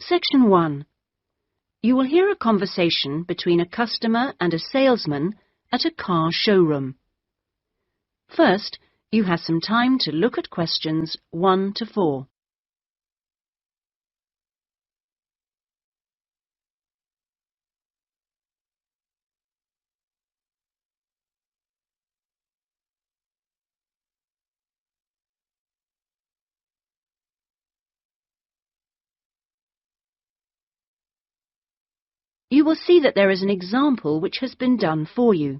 Section 1. You will hear a conversation between a customer and a salesman at a car showroom. First, you have some time to look at questions 1 to 4. You will see that there is an example which has been done for you.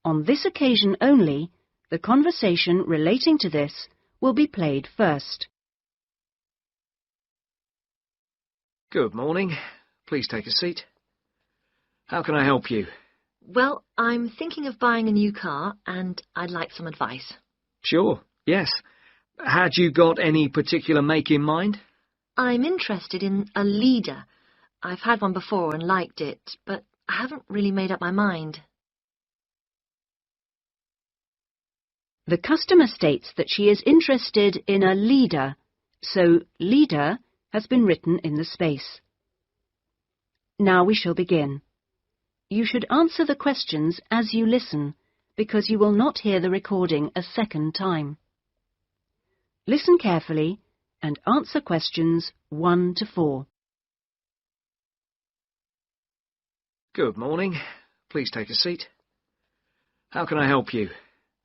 On this occasion only, the conversation relating to this will be played first. Good morning. Please take a seat. How can I help you? Well, I'm thinking of buying a new car and I'd like some advice. Sure, yes. Had you got any particular make in mind? I'm interested in a leader. I've had one before and liked it, but I haven't really made up my mind. The customer states that she is interested in a leader, so leader has been written in the space. Now we shall begin. You should answer the questions as you listen, because you will not hear the recording a second time. Listen carefully and answer questions 1 to 4. Good morning. Please take a seat. How can I help you?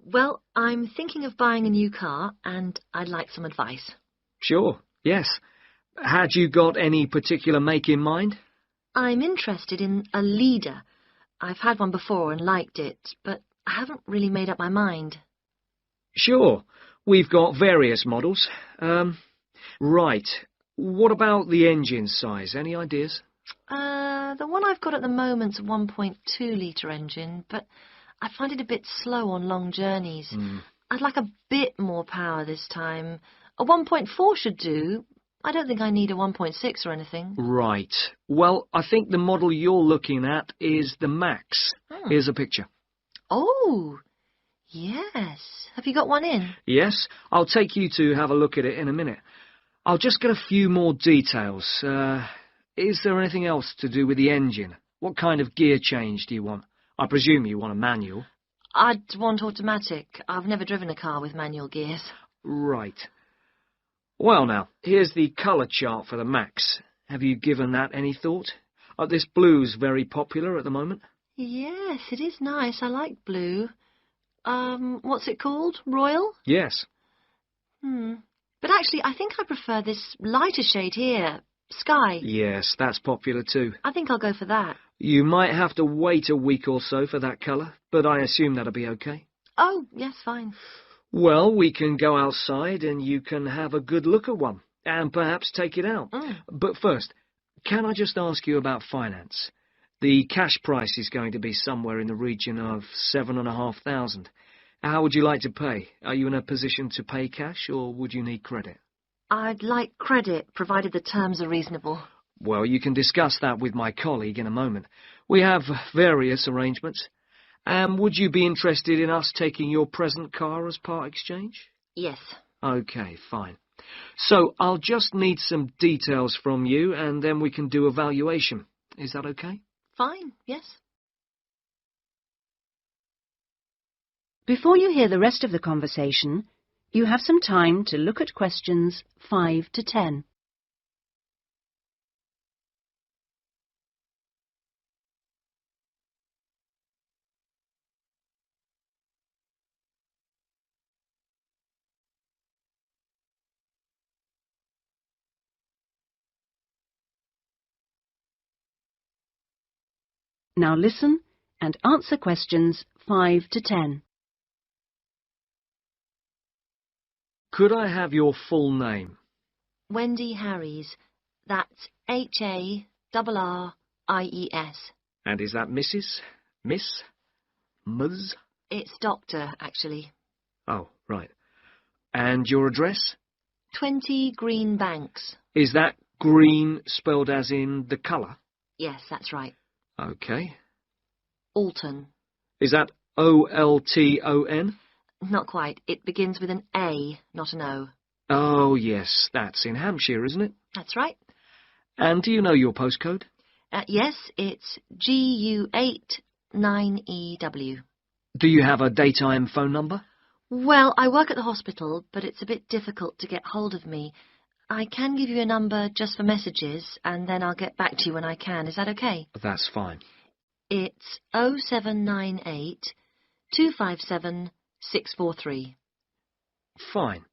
Well, I'm thinking of buying a new car and I'd like some advice. Sure, yes. Had you got any particular make in mind? I'm interested in a leader. I've had one before and liked it, but I haven't really made up my mind. Sure. We've got various models. Right. What about the engine size? Any ideas? The one I've got at the moment's a 1.2-litre engine, but I find it a bit slow on long journeys. I'd like a bit more power this time. A 1.4 should do. I don't think I need a 1.6 or anything. Right. Well, I think the model you're looking at is the Max. Here's a picture. Oh, yes. Have you got one in? Yes, I'll take you to have a look at it in a minute. I'll just get a few more details. Is there anything else to do with the engine? What kind of gear change do you want? I presume you want a manual. I'd want automatic. I've never driven a car with manual gears. Right. Well now, here's the colour chart for the Max. Have you given that any thought? This blue's very popular at the moment. Yes, it is nice. I like blue. What's it called? Royal? Yes. But actually, I think I prefer this lighter shade here. Sky. Yes, that's popular too. I think I'll go for that. You might have to wait a week or so for that colour, but I assume that'll be okay. Oh, yes, fine. Well, we can go outside and you can have a good look at one, and perhaps take it out. But first, can I just ask you about finance? The cash price is going to be somewhere in the region of 7,500. How would you like to pay? Are you in a position to pay cash, or would you need credit? I'd like credit, provided the terms are reasonable. Well, you can discuss that with my colleague in a moment. We have various arrangements. Would you be interested in us taking your present car as part exchange? Yes. Okay, fine. So I'll just need some details from you, and then we can do a valuation. Is that okay? Fine, yes. Before you hear the rest of the conversation, you have some time to look at questions 5 to 10. Now listen and answer questions 5 to 10. Could I have your full name? Wendy Harries. That's Harries. And is that Mrs., Miss, Ms? It's Doctor, actually. Oh, right. And your address? 20 Green Banks. Is that green spelled as in the colour? Yes, that's right. Okay. Alton. Is that Olton? Not quite. It begins with an A, not an O. Oh, yes, that's in Hampshire, isn't it? That's right. And do you know your postcode? Yes, it's GU89EW. Do you have a daytime phone number? Well, I work at the hospital, but it's a bit difficult to get hold of me. I can give you a number just for messages, and then I'll get back to you when I can. Is that okay? That's fine. It's 0798 257 643. Fine.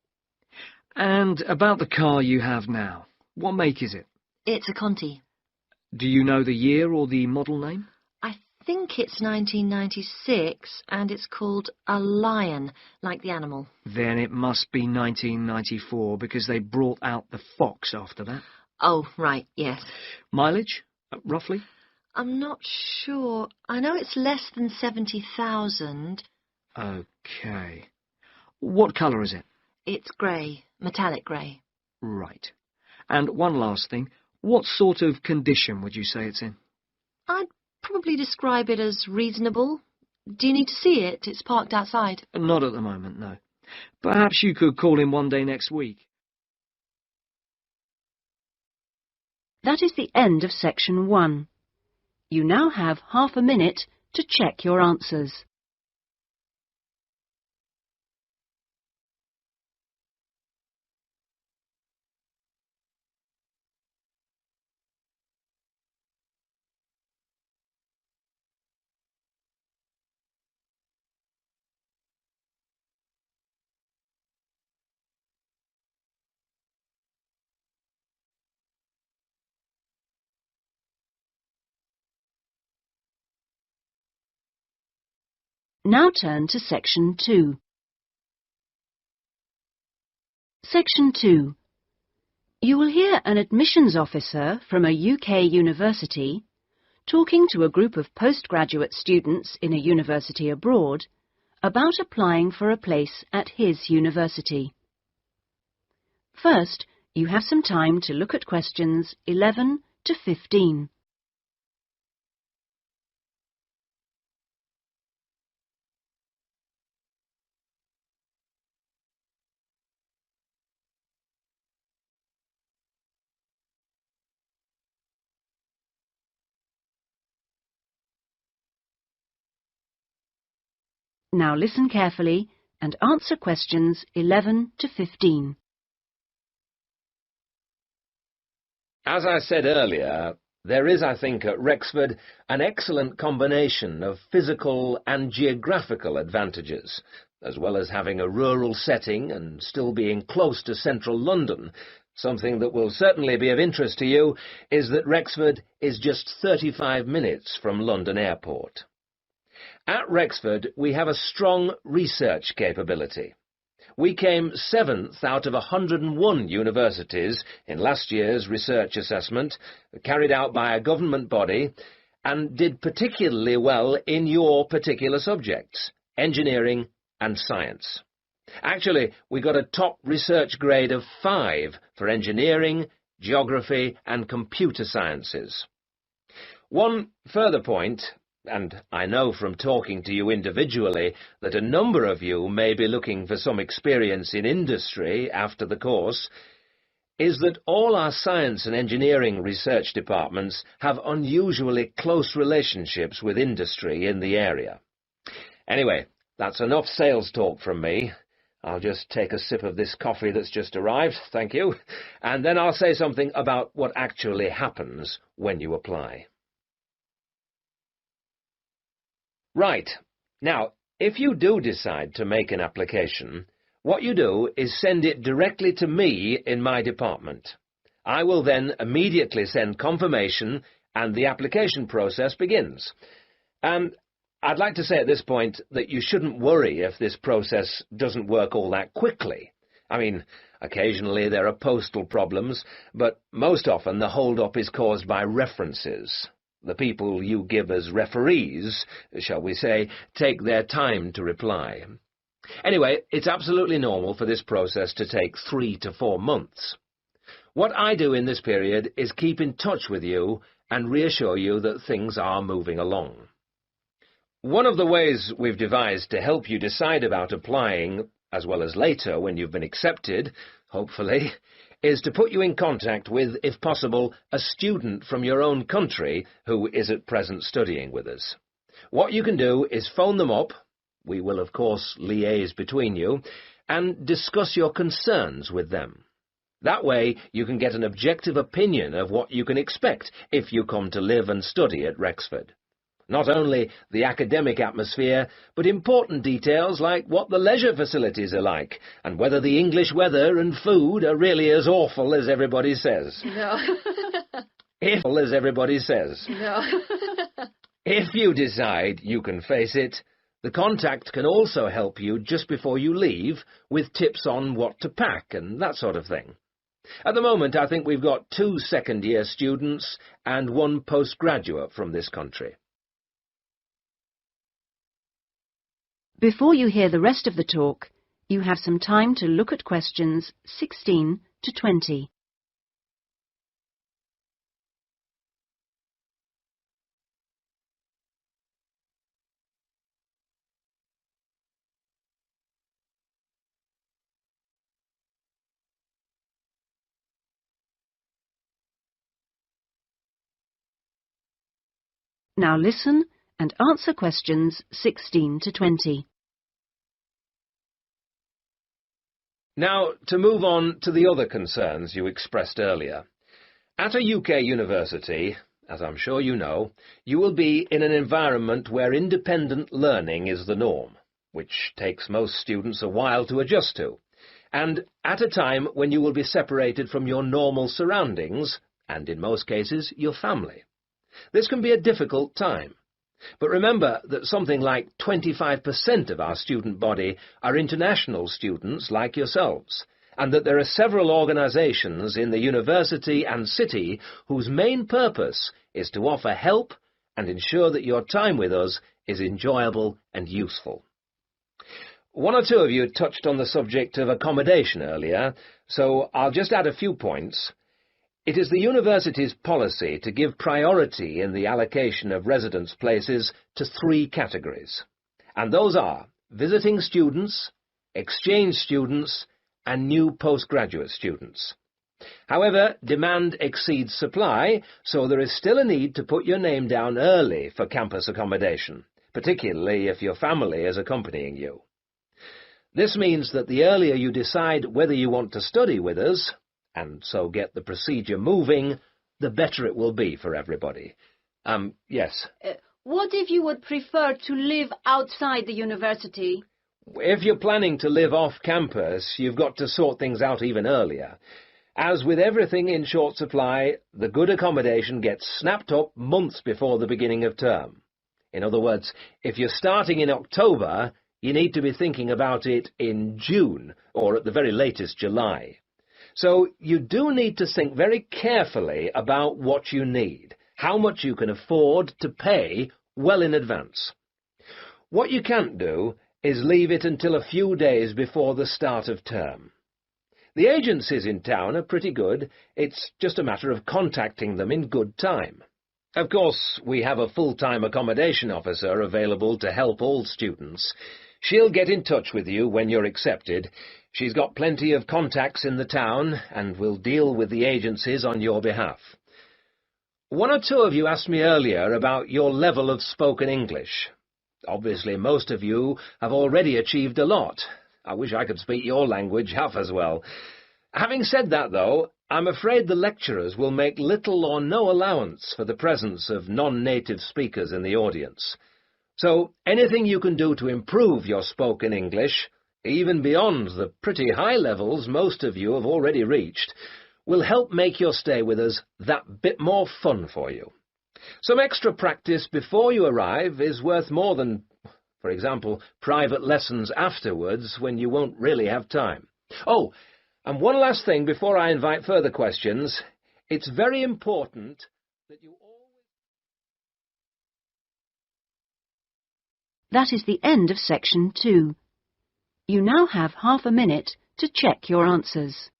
And about the car you have now, what make is it? It's a Conti. Do you know the year or the model name? I think it's 1996, and it's called a Lion, like the animal. Then it must be 1994, because they brought out the Fox after that. Oh, right, yes. Mileage, roughly? I'm not sure. I know it's less than 70,000. OK. What colour is it? It's grey, metallic grey. Right. And one last thing. What sort of condition would you say it's in? I'd probably describe it as reasonable. Do you need to see it? It's parked outside. Not at the moment, no. Perhaps you could call in one day next week. That is the end of section 1. You now have half a minute to check your answers. Now turn to section 2. Section 2. You will hear an admissions officer from a UK university talking to a group of postgraduate students in a university abroad about applying for a place at his university. First, you have some time to look at questions 11 to 15. Now listen carefully and answer questions 11 to 15. As I said earlier, there is, I think, at Rexford an excellent combination of physical and geographical advantages, as well as having a rural setting and still being close to central London. Something that will certainly be of interest to you is that Rexford is just 35 minutes from London Airport. At Rexford, we have a strong research capability. We came 7th out of 101 universities in last year's research assessment, carried out by a government body, and did particularly well in your particular subjects, engineering and science. Actually, we got a top research grade of 5 for engineering, geography and computer sciences. One further point, and I know from talking to you individually that a number of you may be looking for some experience in industry after the course, is that all our science and engineering research departments have unusually close relationships with industry in the area. Anyway, that's enough sales talk from me. I'll just take a sip of this coffee that's just arrived, thank you, and then I'll say something about what actually happens when you apply. Right. Now, if you do decide to make an application, what you do is send it directly to me in my department. I will then immediately send confirmation and the application process begins. And I'd like to say at this point that you shouldn't worry if this process doesn't work all that quickly. I mean, occasionally there are postal problems, but most often the hold-up is caused by references. The people you give as referees, shall we say, take their time to reply. Anyway, it's absolutely normal for this process to take 3 to 4 months. What I do in this period is keep in touch with you and reassure you that things are moving along. One of the ways we've devised to help you decide about applying, as well as later when you've been accepted, hopefully, is to put you in contact with, if possible, a student from your own country who is at present studying with us. What you can do is phone them up, we will of course liaise between you, and discuss your concerns with them. That way you can get an objective opinion of what you can expect if you come to live and study at Rexford. Not only the academic atmosphere, but important details like what the leisure facilities are like, and whether the English weather and food are really as awful as everybody says. No. As everybody says. No. If you decide you can face it, the contact can also help you just before you leave with tips on what to pack and that sort of thing. At the moment, I think we've got 2 second-year students and 1 postgraduate from this country. Before you hear the rest of the talk, you have some time to look at questions 16 to 20. Now listen and answer questions 16 to 20. Now, to move on to the other concerns you expressed earlier. At a UK university, as I'm sure you know, you will be in an environment where independent learning is the norm, which takes most students a while to adjust to, and at a time when you will be separated from your normal surroundings, and in most cases, your family. This can be a difficult time. But remember that something like 25% of our student body are international students like yourselves, and that there are several organisations in the university and city whose main purpose is to offer help and ensure that your time with us is enjoyable and useful. 1 or 2 of you touched on the subject of accommodation earlier, so I'll just add a few points. It is the university's policy to give priority in the allocation of residence places to 3 categories, and those are visiting students, exchange students, and new postgraduate students. However, demand exceeds supply, so there is still a need to put your name down early for campus accommodation, particularly if your family is accompanying you. This means that the earlier you decide whether you want to study with us, and so get the procedure moving, the better it will be for everybody. Yes? What if you would prefer to live outside the university? If you're planning to live off campus, you've got to sort things out even earlier. As with everything in short supply, the good accommodation gets snapped up months before the beginning of term. In other words, if you're starting in October, you need to be thinking about it in June, or at the very latest July. So you do need to think very carefully about what you need, how much you can afford to pay well in advance. What you can't do is leave it until a few days before the start of term. The agencies in town are pretty good. It's just a matter of contacting them in good time. Of course, we have a full-time accommodation officer available to help all students. She'll get in touch with you when you're accepted. She's got plenty of contacts in the town and will deal with the agencies on your behalf. 1 or 2 of you asked me earlier about your level of spoken English. Obviously, most of you have already achieved a lot. I wish I could speak your language half as well. Having said that, though, I'm afraid the lecturers will make little or no allowance for the presence of non-native speakers in the audience. So anything you can do to improve your spoken English, even beyond the pretty high levels most of you have already reached, will help make your stay with us that bit more fun for you. Some extra practice before you arrive is worth more than, for example, private lessons afterwards when you won't really have time. Oh, and one last thing before I invite further questions. It's very important that you always... That is the end of section 2. You now have half a minute to check your answers.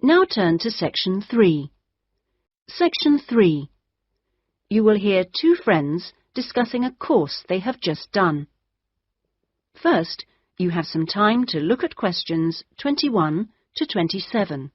Now turn to Section 3. Section 3. You will hear two friends discussing a course they have just done. First, you have some time to look at questions 21 to 27.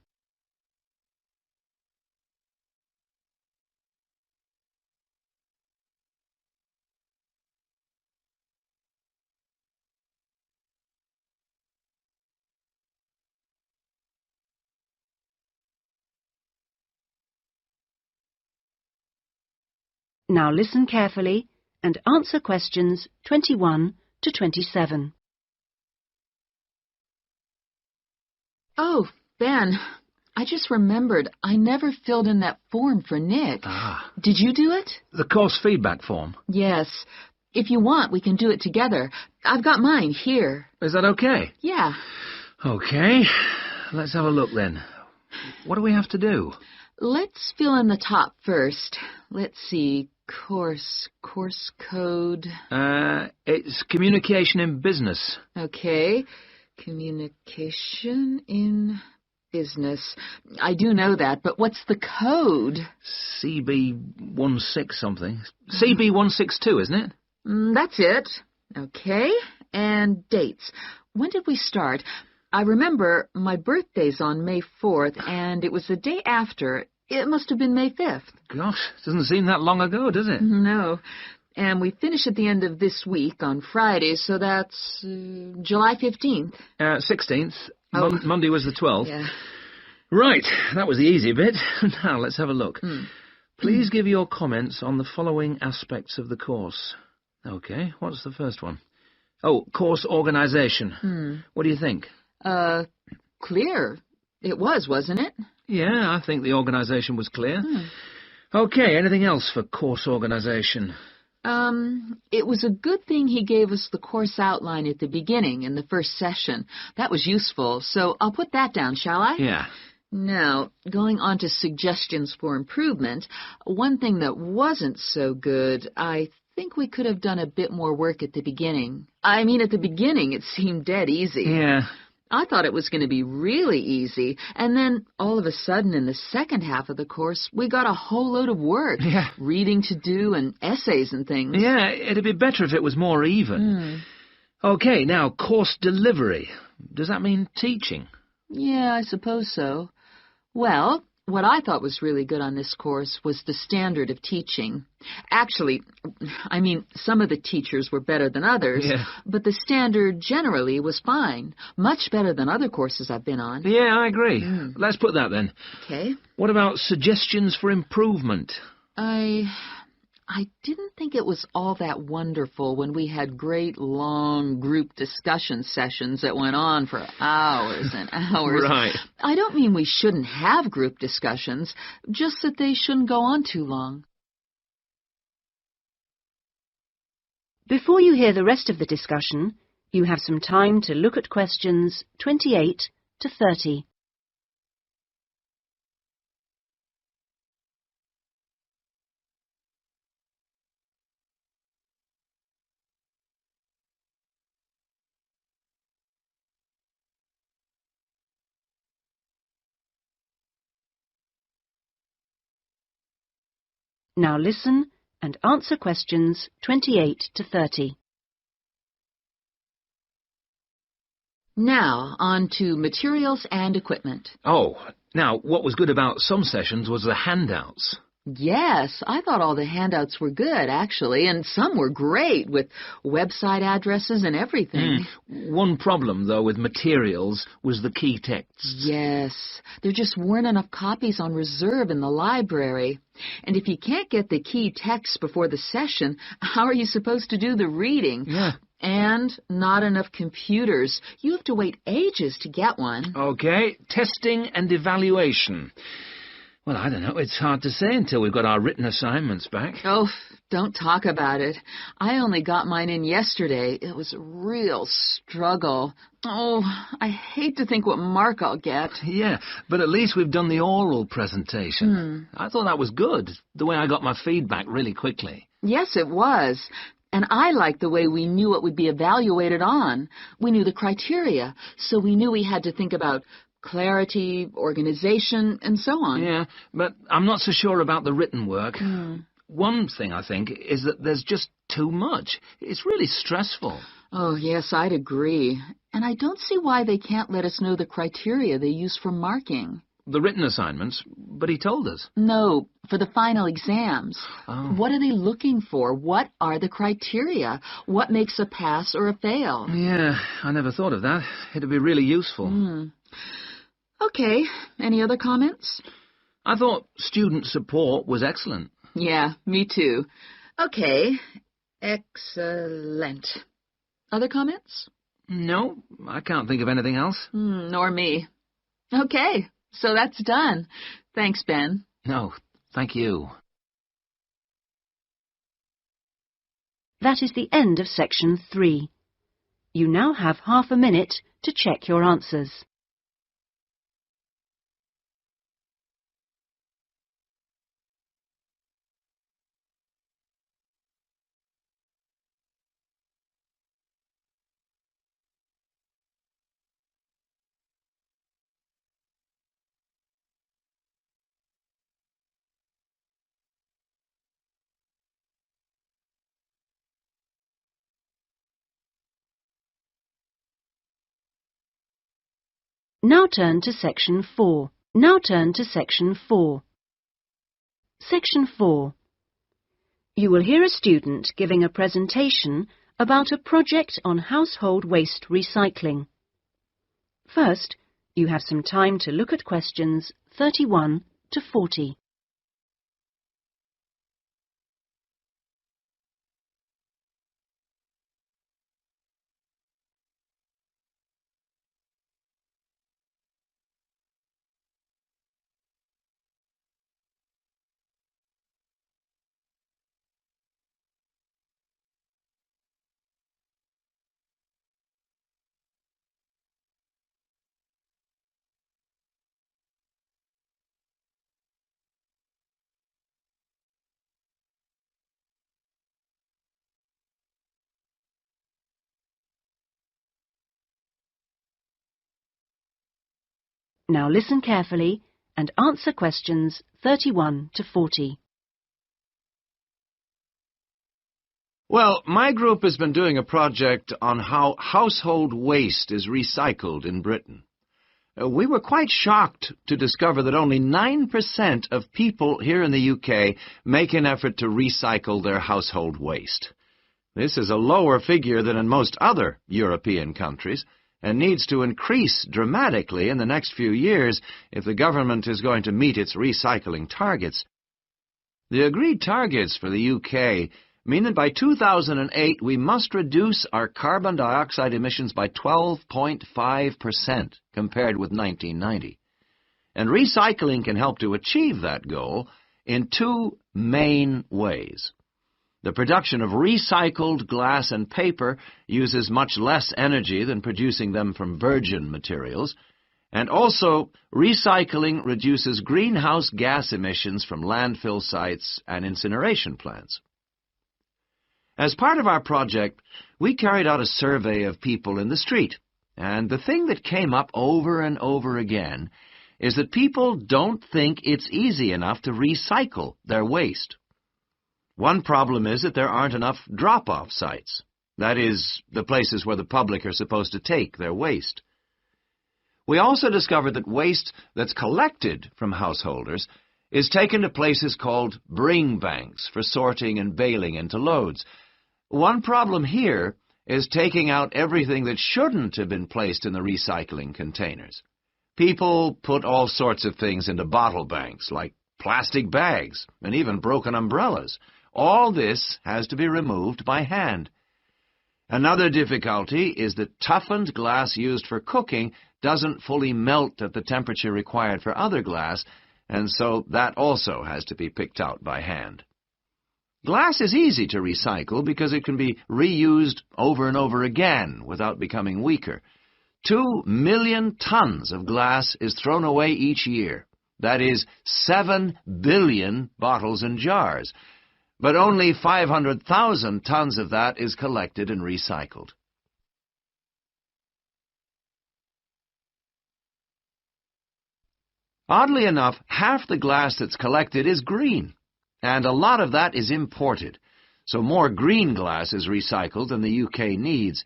Now listen carefully and answer questions 21 to 27. Oh, Ben, I just remembered I never filled in that form for Nick. Ah. Did you do it? The course feedback form. Yes. If you want, we can do it together. I've got mine here. Is that okay? Yeah. Okay. Let's have a look then. What do we have to do? Let's fill in the top first. Let's see. Course code. It's communication in business. Okay. Communication in business. I do know that, but what's the code? CB16 something. CB162, isn't it? That's it. Okay. And dates. When did we start? I remember my birthday's on May 4th, and it was the day after. It must have been May 5th. Gosh, doesn't seem that long ago, does it? No. And we finish at the end of this week on Friday, so that's July 15th. 16th. Oh. Monday was the 12th. Yeah. Right, that was the easy bit. Now, let's have a look. Please give your comments on the following aspects of the course. Okay, what's the first one? Oh, course organisation. What do you think? Clear. It was, wasn't it? Yeah, I think the organisation was clear. Okay, anything else for course organisation? It was a good thing he gave us the course outline at the beginning in the first session. That was useful, so I'll put that down, shall I? Yeah. Now, going on to suggestions for improvement, one thing that wasn't so good, I think we could have done a bit more work at the beginning. I mean, at the beginning it seemed dead easy. Yeah. I thought it was going to be really easy, and then all of a sudden in the second half of the course, we got a whole load of work. Yeah. Reading to do and essays and things. Yeah, it'd be better if it was more even. Okay, now, course delivery. Does that mean teaching? Yeah, I suppose so. Well, what I thought was really good on this course was the standard of teaching. Actually, I mean, some of the teachers were better than others, but the standard generally was fine. Much better than other courses I've been on. Yeah, I agree. Let's put that then. Okay. What about suggestions for improvement? I didn't think it was all that wonderful when we had great, long group discussion sessions that went on for hours and hours. Right. I don't mean we shouldn't have group discussions, just that they shouldn't go on too long. Before you hear the rest of the discussion, you have some time to look at questions 28 to 30. Now listen and answer questions 28 to 30. Now, on to materials and equipment. Oh, now, what was good about some sessions was the handouts. Yes, I thought all the handouts were good, actually, and some were great, with website addresses and everything. One problem, though, with materials was the key texts. Yes, there just weren't enough copies on reserve in the library. And if you can't get the key text before the session, how are you supposed to do the reading? Yeah. And not enough computers. You have to wait ages to get one. Okay, testing and evaluation. Well, I don't know. It's hard to say until we've got our written assignments back. Oh, don't talk about it. I only got mine in yesterday. It was a real struggle. Oh, I hate to think what mark I'll get. Yeah, but at least we've done the oral presentation. I thought that was good, the way I got my feedback really quickly. Yes, it was. And I liked the way we knew what would be evaluated on. We knew the criteria, so we knew we had to think about clarity, organization, and so on. Yeah, but I'm not so sure about the written work. One thing, I think, is that there's just too much. It's really stressful. Oh, yes, I'd agree. And I don't see why they can't let us know the criteria they use for marking. The written assignments, but he told us. No, for the final exams. Oh. What are they looking for? What are the criteria? What makes a pass or a fail? Yeah, I never thought of that. It'd be really useful. Okay, any other comments? I thought student support was excellent. Yeah, me too. Okay, excellent. Other comments? No, I can't think of anything else. Nor me. Okay, so that's done. Thanks, Ben. No, thank you. That is the end of section 3. You now have half a minute to check your answers. Now turn to section 4. Section 4. You will hear a student giving a presentation about a project on household waste recycling. First, you have some time to look at questions 31 to 40. Now listen carefully and answer questions 31 to 40. Well, my group has been doing a project on how household waste is recycled in Britain. We were quite shocked to discover that only 9% of people here in the UK make an effort to recycle their household waste. This is a lower figure than in most other European countries, and needs to increase dramatically in the next few years if the government is going to meet its recycling targets. The agreed targets for the UK mean that by 2008 we must reduce our carbon dioxide emissions by 12.5% compared with 1990. And recycling can help to achieve that goal in two main ways. The production of recycled glass and paper uses much less energy than producing them from virgin materials, and also recycling reduces greenhouse gas emissions from landfill sites and incineration plants. As part of our project, we carried out a survey of people in the street, and the thing that came up over and over again is that people don't think it's easy enough to recycle their waste. One problem is that there aren't enough drop-off sites. That is, the places where the public are supposed to take their waste. We also discovered that waste that's collected from householders is taken to places called bring banks for sorting and baling into loads. One problem here is taking out everything that shouldn't have been placed in the recycling containers. People put all sorts of things into bottle banks, like plastic bags and even broken umbrellas. All this has to be removed by hand. Another difficulty is that toughened glass used for cooking doesn't fully melt at the temperature required for other glass, and so that also has to be picked out by hand. Glass is easy to recycle because it can be reused over and over again without becoming weaker. 2 million tons of glass is thrown away each year. That is 7 billion bottles and jars. But only 500,000 tons of that is collected and recycled. Oddly enough, half the glass that's collected is green, and a lot of that is imported, so more green glass is recycled than the UK needs.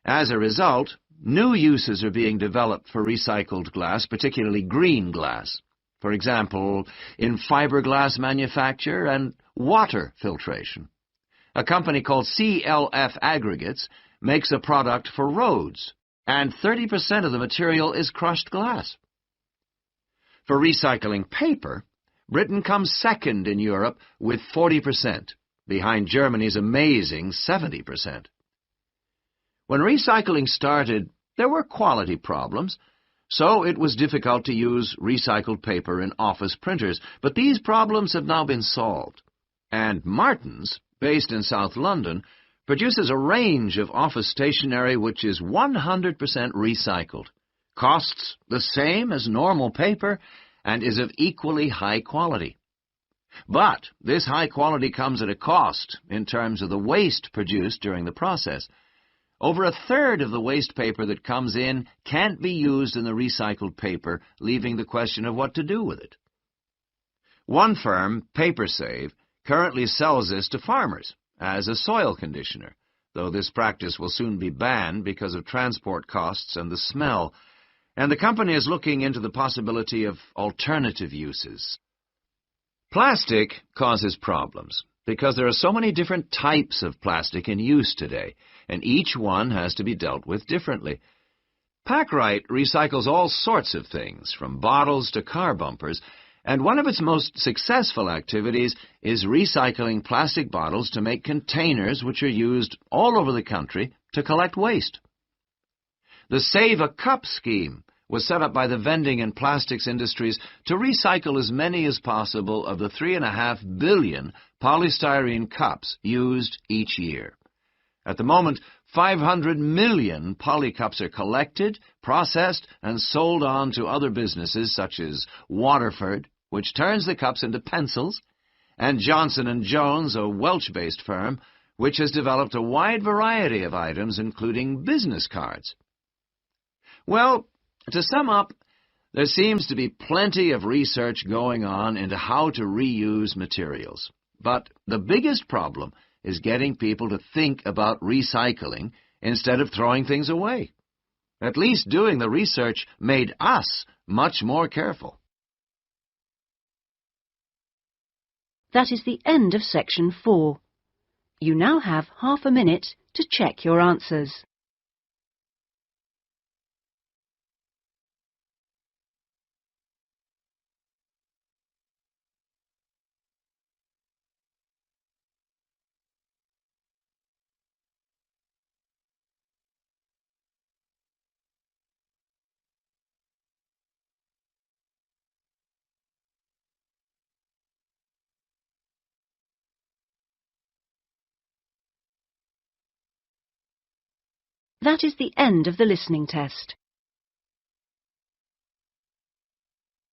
As a result, new uses are being developed for recycled glass, particularly green glass. For example, in fiberglass manufacture and water filtration. A company called CLF Aggregates makes a product for roads, and 30% of the material is crushed glass. For recycling paper, Britain comes second in Europe with 40%, behind Germany's amazing 70%. When recycling started, there were quality problems, so it was difficult to use recycled paper in office printers, but these problems have now been solved. And Martin's, based in South London, produces a range of office stationery which is 100% recycled, costs the same as normal paper, and is of equally high quality. But this high quality comes at a cost in terms of the waste produced during the process. Over a third of the waste paper that comes in can't be used in the recycled paper, leaving the question of what to do with it. One firm, PaperSave, currently sells this to farmers as a soil conditioner, though this practice will soon be banned because of transport costs and the smell, and the company is looking into the possibility of alternative uses. Plastic causes problems because there are so many different types of plastic in use today, and each one has to be dealt with differently. Packrite recycles all sorts of things, from bottles to car bumpers, and one of its most successful activities is recycling plastic bottles to make containers which are used all over the country to collect waste. The Save a Cup scheme was set up by the vending and plastics industries to recycle as many as possible of the 3.5 billion polystyrene cups used each year. At the moment, 500 million polycups are collected, processed, and sold on to other businesses such as Waterford, which turns the cups into pencils, and Johnson & Jones, a Welsh-based firm, which has developed a wide variety of items, including business cards. Well, to sum up, there seems to be plenty of research going on into how to reuse materials. But the biggest problem is getting people to think about recycling instead of throwing things away. At least doing the research made us much more careful. That is the end of section 4. You now have half a minute to check your answers. That is the end of the listening test.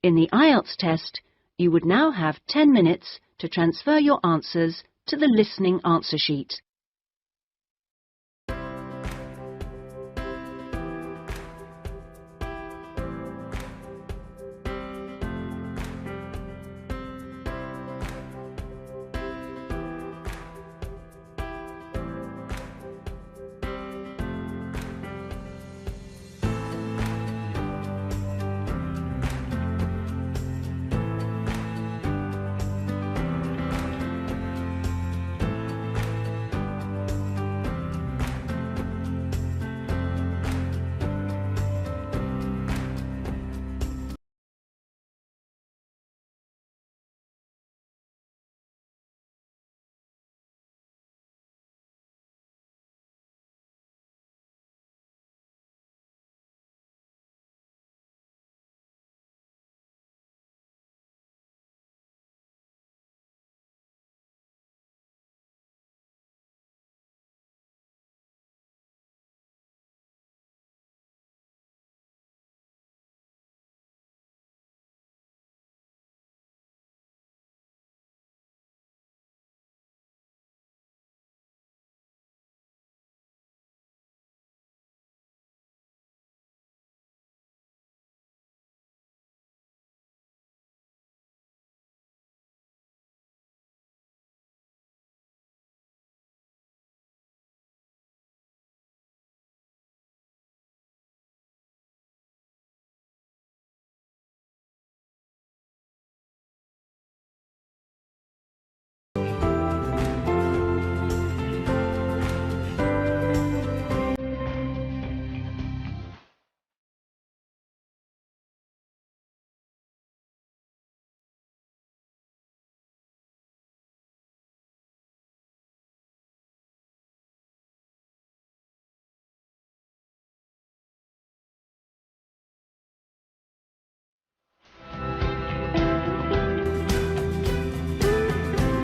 In the IELTS test, you would now have 10 minutes to transfer your answers to the listening answer sheet.